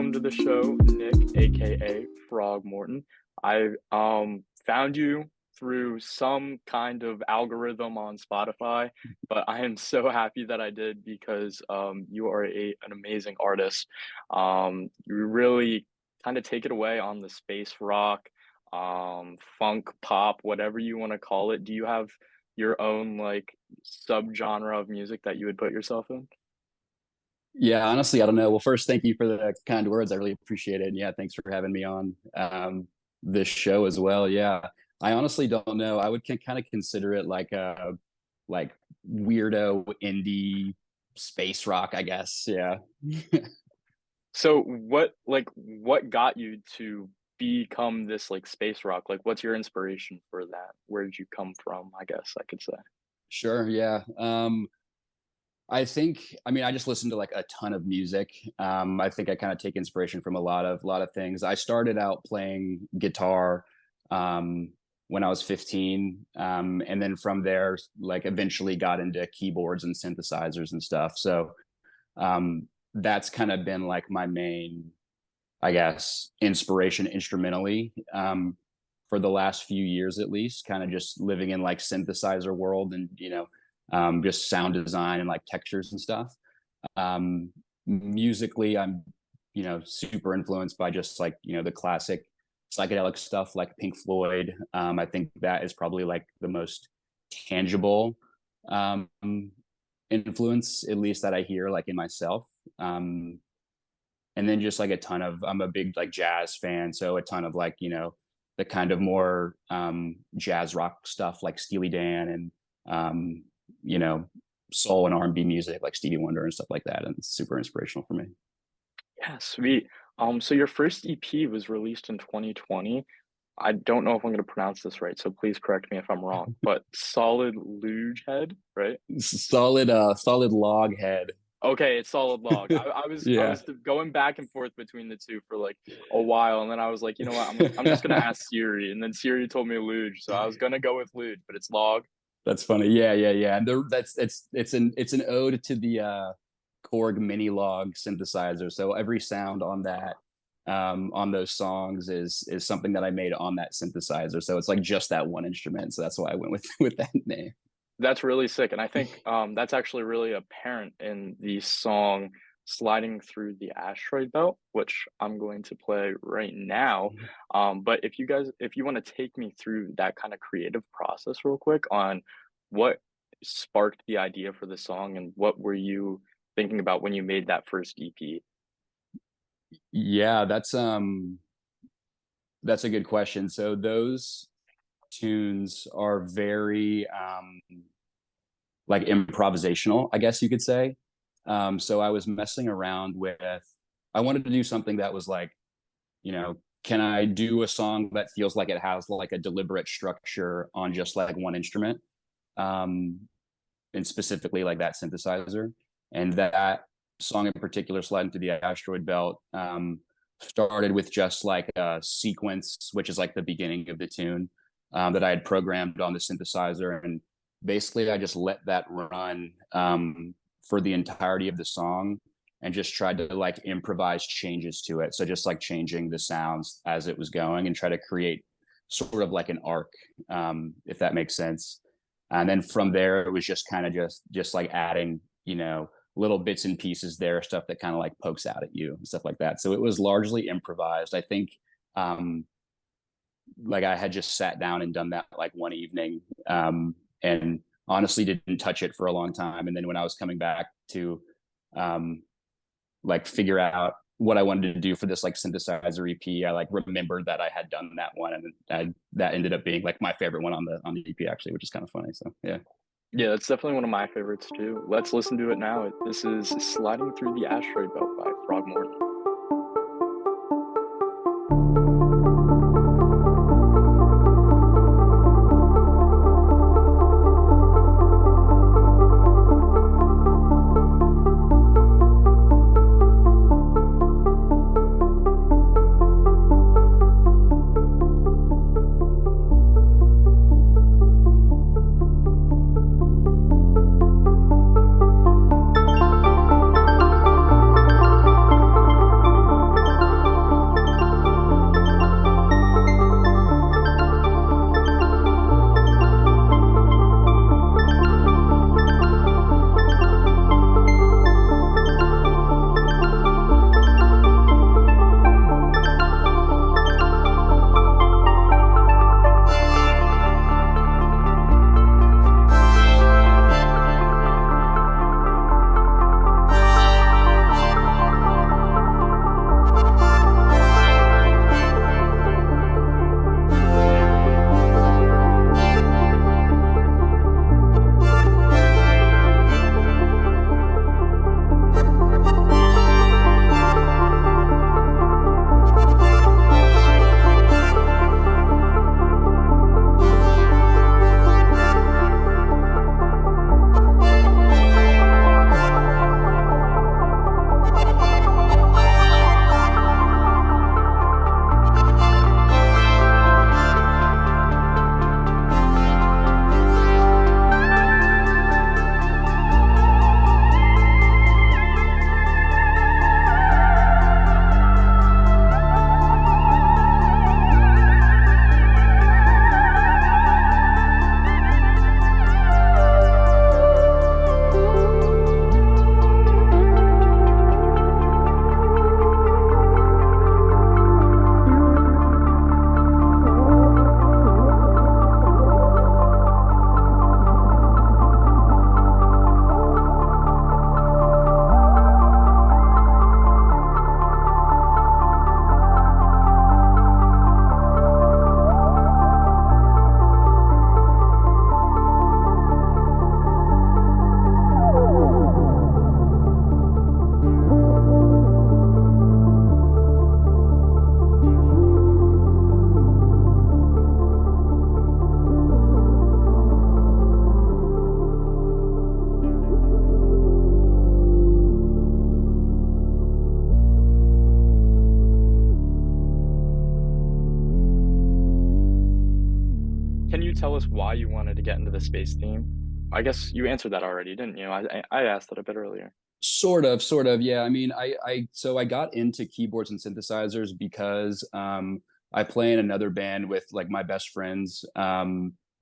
welcome to the show, Nick, aka Frogmorton. I found you through some kind of algorithm on Spotify, but I am so happy that I did because you are an amazing artist. You really kind of take it away on the space rock, funk pop, whatever you want to call it. Do you have your own like subgenre of music that you would put yourself in? Yeah, honestly, I don't know. Well, first, thank you for the kind words. I really appreciate it. And yeah, thanks for having me on this show as well. Yeah, I honestly don't know. I would kind of consider it like a like weirdo indie space rock, I guess. Yeah. So what got you to become this like space rock? Like what's your inspiration for that? Where did you come from, I guess I could say. Sure. Yeah. I think, I mean, I just listen to like a ton of music. I think I kind of take inspiration from a lot of things. I started out playing guitar when I was 15, and then from there, like eventually got into keyboards and synthesizers and stuff. So that's kind of been like my main, I guess, inspiration instrumentally for the last few years at least. Kind of just living in like synthesizer world and just sound design and like textures and stuff. Musically, I'm super influenced by just like the classic psychedelic stuff like Pink Floyd. I think that is probably like the most tangible um, influence, at least that I hear like in myself. And then just like a ton of, I'm a big like jazz fan, so a ton of like the kind of more jazz rock stuff like Steely Dan and um, you know, soul and R&B music like Stevie Wonder and stuff like that. And it's super inspirational for me. Yeah, sweet. So your first EP was released in 2020. I don't know if I'm going to pronounce this right, so please correct me if I'm wrong, but Solid Luge Head, right? Solid log head. Okay, it's Solid Log. I Yeah, was going back and forth between the two for like a while, and then I was like, you know what, I'm just gonna ask Siri, and then Siri told me Luge, so I was gonna go with Luge, but it's Log. that's funny. Yeah. And that's it's an ode to the Korg mini log synthesizer. So every sound on that on those songs is something that I made on that synthesizer. So it's like just that one instrument. So that's why I went with with that name. That's really sick, and I think that's actually really apparent in the song "Sliding Through the Asteroid Belt," which I'm going to play right now. But if you want to take me through that kind of creative process real quick on what sparked the idea for the song and what were you thinking about when you made that first EP? Yeah, that's a good question. So those tunes are very like improvisational, I guess you could say. So I was messing around with, I wanted to do something that was like, can I do a song that feels like it has like a deliberate structure on just like one instrument? Um, and specifically like that synthesizer. And that song in particular, Sliding Through the Asteroid Belt, started with just like a sequence, which is like the beginning of the tune that I had programmed on the synthesizer. And basically, I just let that run for the entirety of the song and just tried to like improvise changes to it. So just like changing the sounds as it was going and try to create sort of like an arc, if that makes sense. And then from there, it was just kind of just like adding, little bits and pieces there, stuff that kind of like pokes out at you and stuff like that. So it was largely improvised. I think um, like I had just sat down and done that like one evening, and honestly didn't touch it for a long time. And then when I was coming back to um, like figure out what I wanted to do for this like synthesizer EP, I like remembered that I had done that one, and that ended up being like my favorite one on the EP actually, which is kind of funny. So yeah. Yeah, that's definitely one of my favorites too. Let's listen to it now. This is "Sliding Through the Asteroid Belt" by Frogmorton. you tell us why you wanted to get into the space theme? I guess you answered that already, didn't you? I asked that a bit earlier. Sort of, yeah. I mean, so I got into keyboards and synthesizers because I play in another band with like my best friends.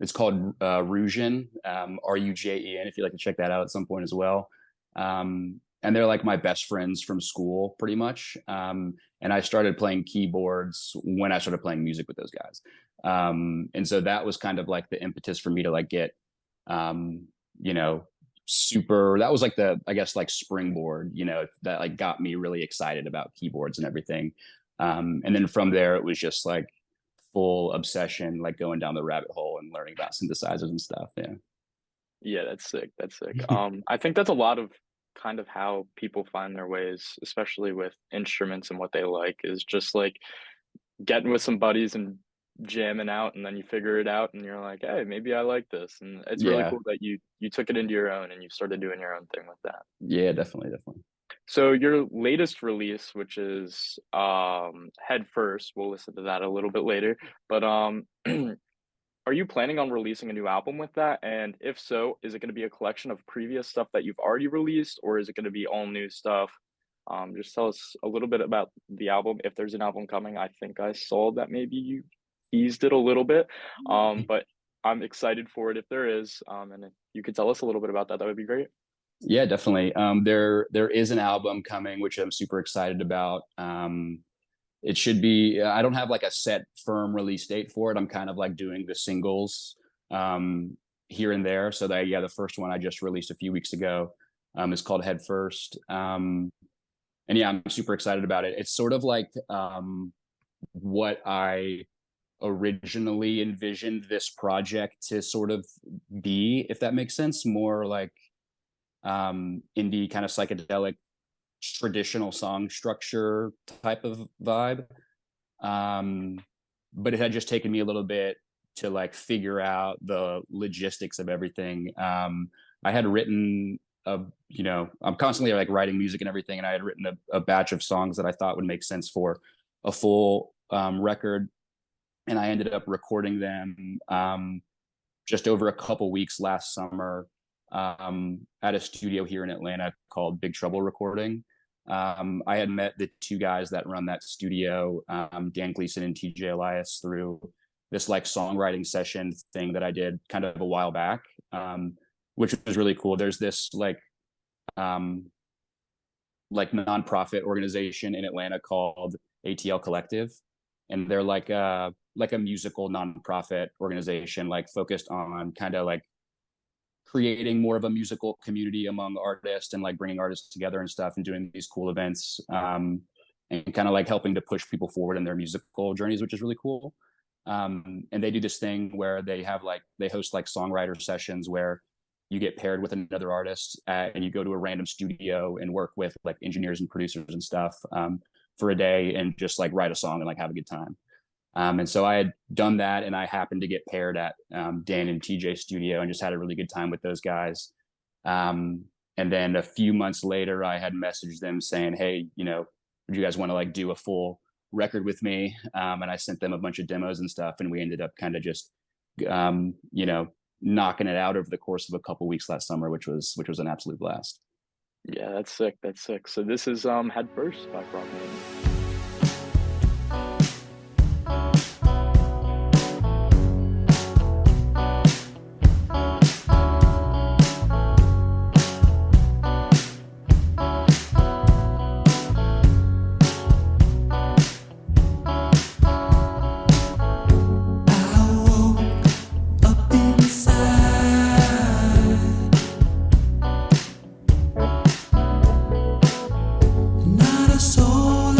It's called Rujen, Rujen, if you'd like to check that out at some point as well. And they're like my best friends from school, pretty much. And I started playing keyboards when I started playing music with those guys. And so that was kind of like the impetus for me to like get, you know, that was like the, I guess, like springboard, you know, that like got me really excited about keyboards and everything. And then from there, it was just like full obsession, like going down the rabbit hole and learning about synthesizers and stuff. Yeah. Yeah, that's sick. That's sick. I think that's a lot of kind of how people find their ways, especially with instruments and what they like, is just like getting with some buddies and jamming out, and then you figure it out and you're like, hey, maybe I like this. And it's really Yeah. cool that you took it into your own and you started doing your own thing with that. Yeah, definitely, definitely. So your latest release, which is Head First, we'll listen to that a little bit later. But are you planning on releasing a new album with that? And if so, is it going to be a collection of previous stuff that you've already released, or is it going to be all new stuff? Just tell us a little bit about the album. If there's an album coming, I think I saw that maybe you teased it a little bit. But I'm excited for it if there is. And if you could tell us a little bit about that, that would be great. Yeah, definitely. There is an album coming, which I'm super excited about. It should be. I don't have like a set firm release date for it. I'm kind of like doing the singles here and there. So that, yeah, the first one I just released a few weeks ago is called Head First. And yeah, I'm super excited about it. It's sort of like what I originally envisioned this project to sort of be, if that makes sense. More like indie kind of psychedelic traditional song structure type of vibe. But it had just taken me a little bit to like figure out the logistics of everything. I had written I'm constantly like writing music and everything, and I had written a batch of songs that I thought would make sense for a full record, and I ended up recording them just over a couple weeks last summer at a studio here in Atlanta called Big Trouble Recording. I had met the two guys that run that studio, Dan Gleason and TJ Elias, through this like songwriting session thing that I did kind of a while back, which was really cool. There's this like nonprofit organization in Atlanta called ATL Collective, and they're like a musical nonprofit organization, like focused on kind of like creating more of a musical community among artists and like bringing artists together and stuff and doing these cool events, and kind of like helping to push people forward in their musical journeys, which is really cool. And they do this thing where they host like songwriter sessions where you get paired with another artist, and you go to a random studio and work with like engineers and producers and stuff for a day and just like write a song and like have a good time. And so I had done that, and I happened to get paired at Dan and TJ studio and just had a really good time with those guys. And then a few months later, I had messaged them saying, hey, would you guys want to like do a full record with me? And I sent them a bunch of demos and stuff, and we ended up kind of just, knocking it out over the course of a couple weeks last summer, which was an absolute blast. Yeah, that's sick. That's sick. So this is Head First by Frogmorton. Not a soul.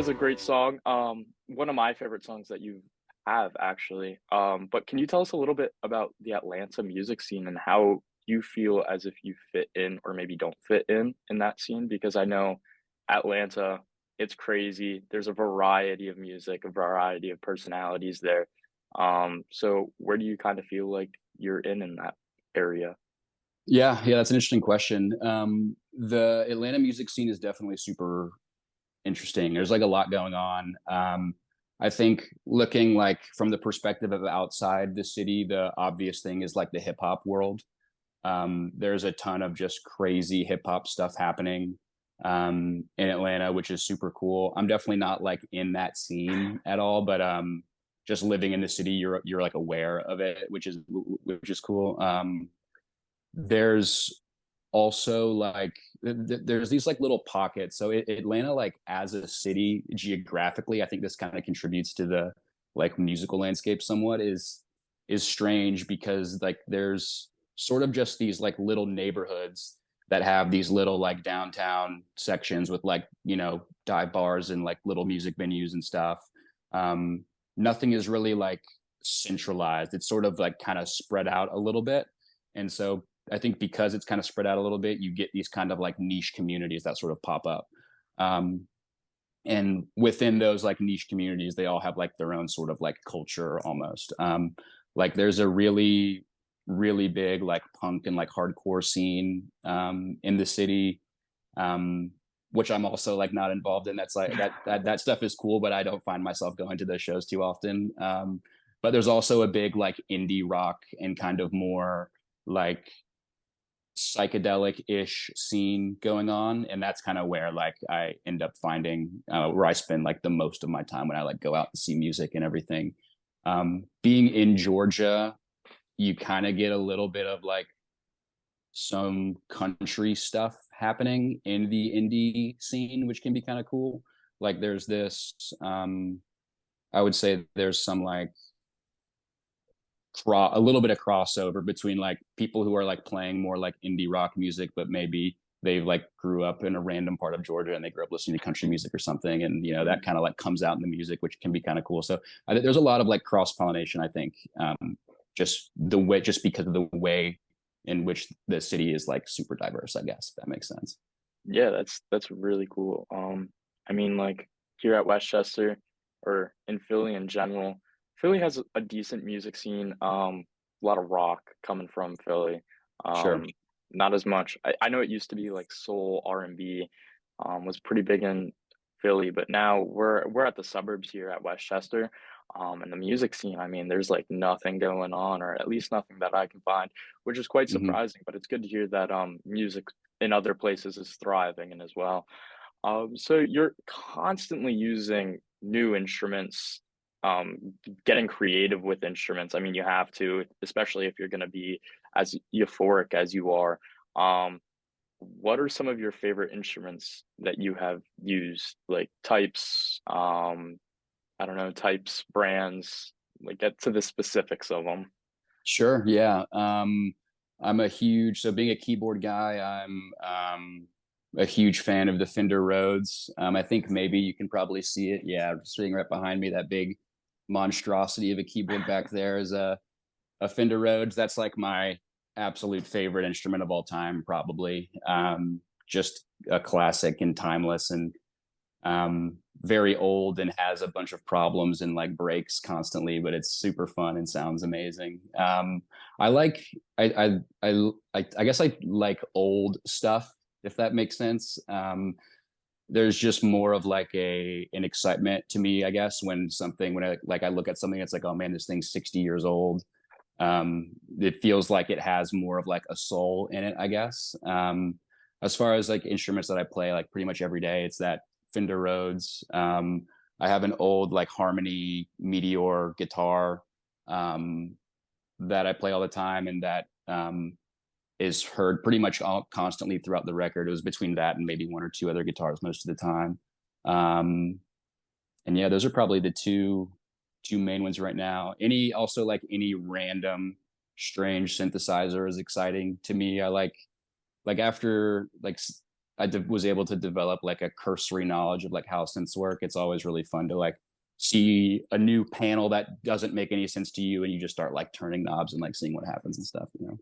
was a great song. One of my favorite songs that you have actually. But can you tell us a little bit about the Atlanta music scene and how you feel as if you fit in or maybe don't fit in that scene? Because I know Atlanta, it's crazy. There's a variety of music, a variety of personalities there. So where do you kind of feel like you're in that area? Yeah, that's an interesting question. The Atlanta music scene is definitely super interesting. There's like a lot going on. I think looking like from the perspective of outside the city, the obvious thing is like the hip hop world. There's a ton of just crazy hip hop stuff happening in Atlanta, which is super cool. I'm definitely not like in that scene at all, but just living in the city, you're like aware of it, which is cool. There's also like there's these like little pockets. So Atlanta, like as a city geographically, I think this kind of contributes to the like musical landscape somewhat. Is strange because like there's sort of just these like little neighborhoods that have these little like downtown sections with like dive bars and like little music venues and stuff. Nothing is really like centralized. It's sort of like kind of spread out a little bit, and so I think because it's kind of spread out a little bit, you get these kind of like niche communities that sort of pop up. Um, and within those like niche communities, they all have like their own sort of like culture almost. Like there's a really, really big like punk and like hardcore scene in the city, um, which I'm also like not involved in. That's like that stuff is cool, but I don't find myself going to those shows too often. But there's also a big like indie rock and kind of more like psychedelic-ish scene going on, and that's kind of where like I end up finding where I spend like the most of my time when I like go out and see music and everything. Being in Georgia, you kind of get a little bit of like some country stuff happening in the indie scene, which can be kind of cool. Like there's this I would say there's some like a little bit of crossover between like people who are like playing more like indie rock music, but maybe they like grew up in a random part of Georgia and they grew up listening to country music or something, and that kind of like comes out in the music, which can be kind of cool. So I think there's a lot of like cross pollination. I think just because of the way in which the city is like super diverse. I guess if that makes sense. Yeah, that's really cool. I mean, like here at Westchester or in Philly in general, Philly has a decent music scene. A lot of rock coming from Philly. Sure. Um, Not as much. I know it used to be like soul R&B, was pretty big in Philly, but now we're at the suburbs here at Westchester. And the music scene, I mean, there's like nothing going on, or at least nothing that I can find, which is quite Hmm. surprising. But it's good to hear that music in other places is thriving and as well. So you're constantly using new instruments, getting creative with instruments. I mean, you have to, especially if you're going to be as euphoric as you are. Um, what are some of your favorite instruments that you have used, like types, I don't know, types, brands, like get to the specifics of them. Sure. Yeah. I'm a huge, so being a keyboard guy, I'm a huge fan of the Fender Rhodes. I think maybe you can probably see it. Yeah, sitting right behind me, that big monstrosity of a keyboard back there is a Fender Rhodes. That's like my absolute favorite instrument of all time, probably. Just a classic and timeless, and very old and has a bunch of problems and like breaks constantly, but it's super fun and sounds amazing. I like I guess I like old stuff, if that makes sense. There's just more of like an excitement to me, I guess, when I look at something that's like, oh man, this thing's 60 years old. It feels like it has more of like a soul in it, I guess. As far as like instruments that I play like pretty much every day, it's that Fender Rhodes. I have an old like Harmony Meteor guitar that I play all the time, and that is heard pretty much constantly throughout the record. It was between that and maybe one or two other guitars most of the time. Um, and yeah, those are probably the two main ones right now. Any random strange synthesizer is exciting to me. I like after like was able to develop like a cursory knowledge of like how synths work. It's always really fun to like see a new panel that doesn't make any sense to you, and you just start like turning knobs and like seeing what happens and stuff, you know.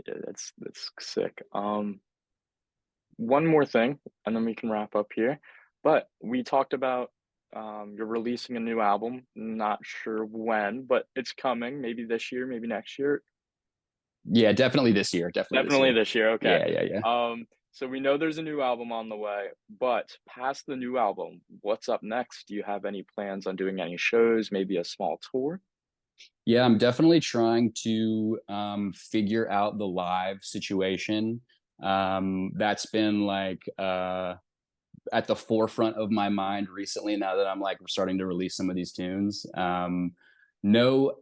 Yeah, that's sick. One more thing, and then we can wrap up here. But we talked about you're releasing a new album. Not sure when, but it's coming. Maybe this year, maybe next year. Yeah, definitely this year. Definitely this Definitely year. this year. Okay. Yeah. So we know there's a new album on the way, but past the new album, what's up next? Do you have any plans on doing any shows, maybe a small tour? Yeah, I'm definitely trying to figure out the live situation. That's been like at the forefront of my mind recently now that I'm like starting to release some of these tunes. No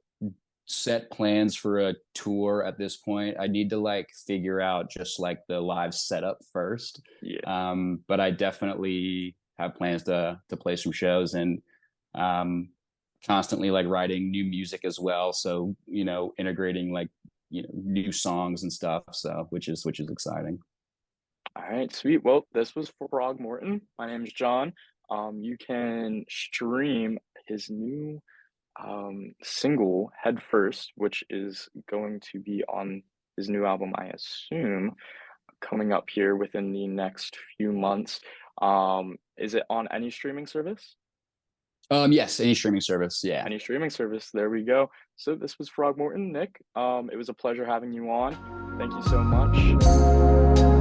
set plans for a tour at this point. I need to like figure out just like the live setup first. Yeah. But I definitely have plans to play some shows, and um constantly like writing new music as well. So, you know, integrating like, you know, new songs and stuff. So which is exciting. All right, sweet. Well, this was Frogmorton. My name is John. You can stream his new single, Head First, which is going to be on his new album, I assume, coming up here within the next few months. Is it on any streaming service? Yes, any streaming service. Yeah. Any streaming service. There we go. So this was Frogmorton, Nick. It was a pleasure having you on. Thank you so much.